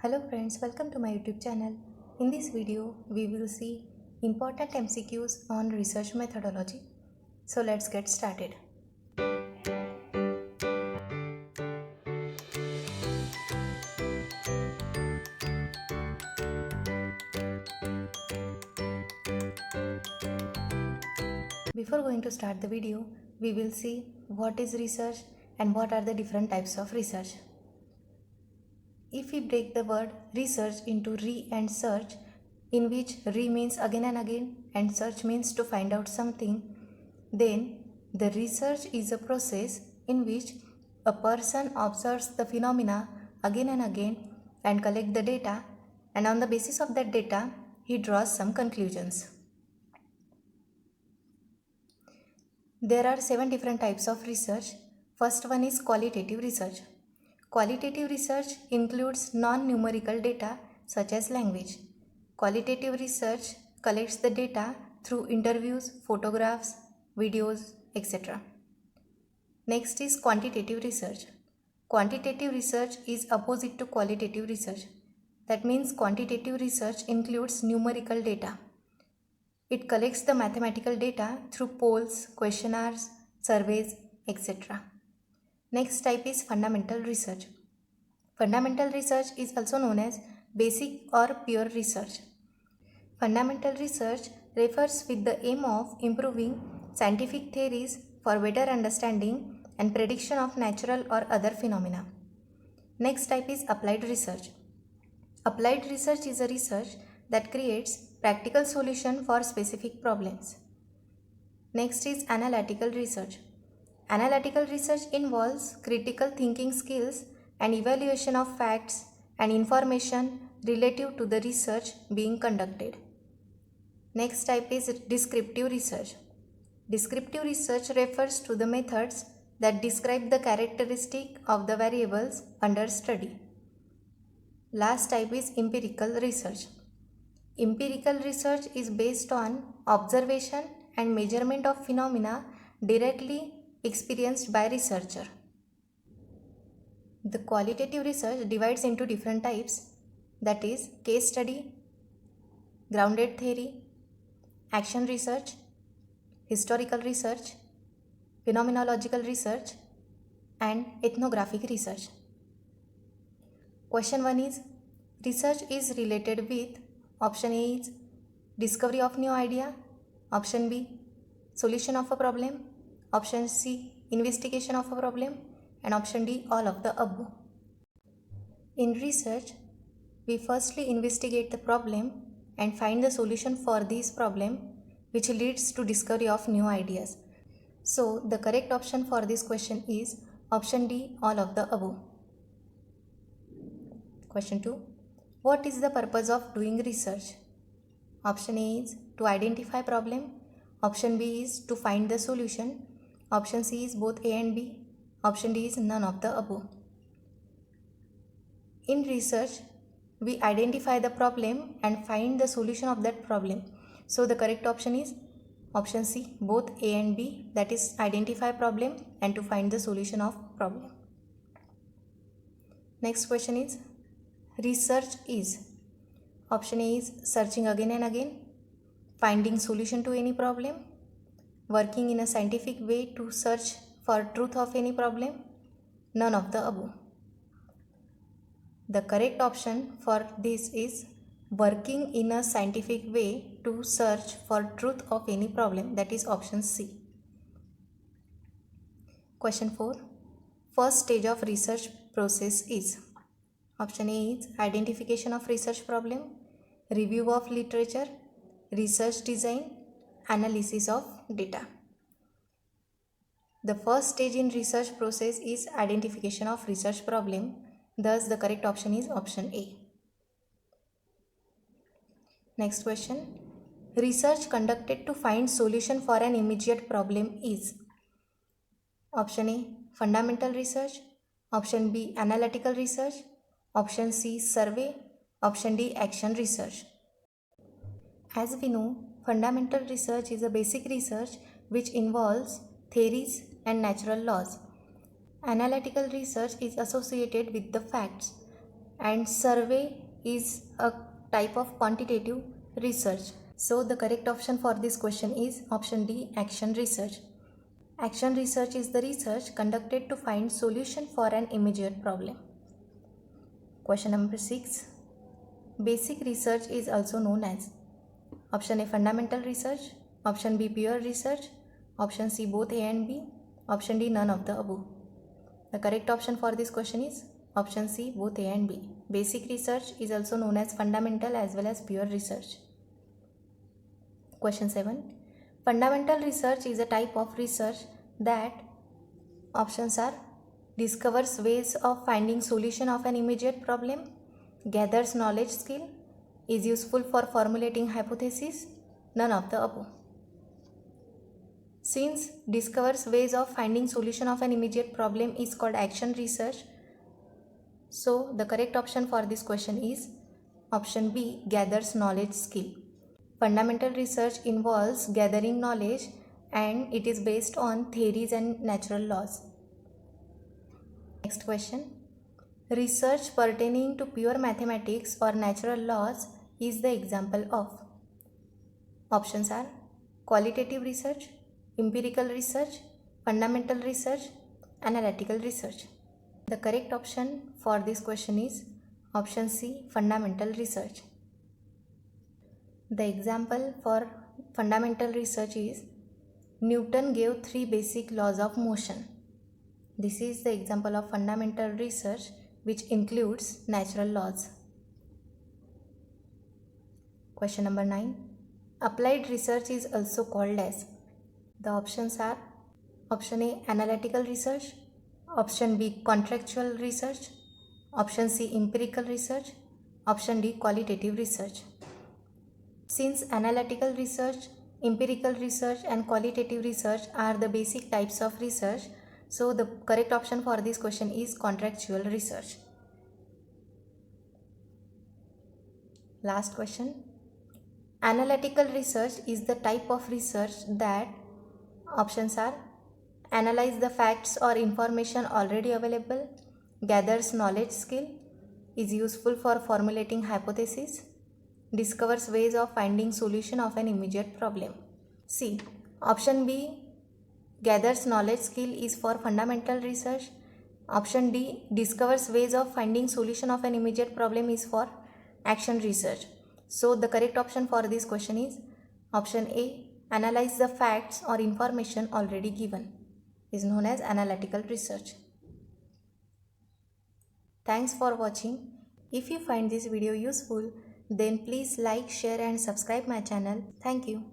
Hello friends, welcome to my YouTube channel. In this video, we will see important MCQs on research methodology. So let's get started. Before going to start the video, we will see what is research and what are the different types of research. If we break the word research into re and search, in which re means again and again and search means to find out something, then the research is a process in which a person observes the phenomena again and again and collect the data, and on the basis of that data he draws some conclusions. There are 7 different types of research. First one is qualitative research. Qualitative research includes non-numerical data such as language. Qualitative research collects the data through interviews, photographs, videos, etc. Next is quantitative research. Quantitative research is opposite to qualitative research. That means quantitative research includes numerical data. It collects the mathematical data through polls, questionnaires, surveys, etc. Next type is fundamental research. Fundamental research is also known as basic or pure research. Fundamental research refers with the aim of improving scientific theories for better understanding and prediction of natural or other phenomena. Next type is applied research. Applied research is a research that creates practical solution for specific problems. Next is analytical research. Analytical research involves critical thinking skills and evaluation of facts and information relative to the research being conducted. Next type is descriptive research. Descriptive research refers to the methods that describe the characteristic of the variables under study. Last type is empirical research. Empirical research is based on observation and measurement of phenomena directly experienced by researcher. The qualitative research divides into different types, that is case study, grounded theory, action research, historical research, phenomenological research, and ethnographic research. Question 1 is, research is related with, option A is discovery of new idea, option B solution of a problem, option C investigation of a problem, and option D all of the above. In research, we firstly investigate the problem and find the solution for this problem, which leads to discovery of new ideas. So the correct option for this question is option D all of the above. Question 2. What is the purpose of doing research? Option A is to identify problem, option B is to find the solution, option C is both A and B, option D is none of the above. In research, we identify the problem and find the solution of that problem. So the correct option is option C, both A and B, that is identify problem and to find the solution of problem. Next question is, research is, option A is searching again and again, finding solution to any problem, working in a scientific way to search for truth of any problem, none of the above. The correct option for this is working in a scientific way to search for truth of any problem, that is option C. Question 4. First stage of research process is, option A is identification of research problem, review of literature, research design, analysis of data. The first stage in research process is identification of research problem. Thus, the correct option is option A. Next question. Research conducted to find solution for an immediate problem is, option A fundamental research, option B analytical research, option C survey, option D action research. As we know, fundamental research is a basic research which involves theories and natural laws. Analytical research is associated with the facts. and survey is a type of quantitative research. So the correct option for this question is option D, action research. Action research is the research conducted to find solution for an immediate problem. Question number 6. Basic research is also known as option A, fundamental research, option B, pure research, option C, both A and B, option D, none of the above. The correct option for this question is option C, both A and B. Basic research is also known as fundamental as well as pure research. Question 7. Fundamental research is a type of research that options are discovers ways of finding solution of an immediate problem, gathers knowledge skill, is useful for formulating hypotheses, none of the above. Since discovers ways of finding solution of an immediate problem is called action research, so the correct option for this question is option B, gathers knowledge skill. Fundamental research involves gathering knowledge and it is based on theories and natural laws. Next question. Research pertaining to pure mathematics or natural laws is the example of. Options are qualitative research, empirical research, fundamental research, analytical research. The correct option for this question is option C, fundamental research. The example for fundamental research is Newton gave 3 basic laws of motion. This is the example of fundamental research which includes natural laws. Question number 9. Applied research is also called as. The options are option A, analytical research, option B, contractual research, option C, empirical research, option D, qualitative research. Since analytical research, empirical research and qualitative research are the basic types of research, so the correct option for this question is contractual research. Last question. Analytical research is the type of research that options are analyze the facts or information already available, gathers knowledge skill, is useful for formulating hypotheses, discovers ways of finding solution of an immediate problem. C. Option B, gathers knowledge skill is for fundamental research. Option D, discovers ways of finding solution of an immediate problem is for action research. So the correct option for this question is option A, analyze the facts or information already given, is known as analytical research. Thanks for watching. If you find this video useful, then please like, share and subscribe my channel. Thank you.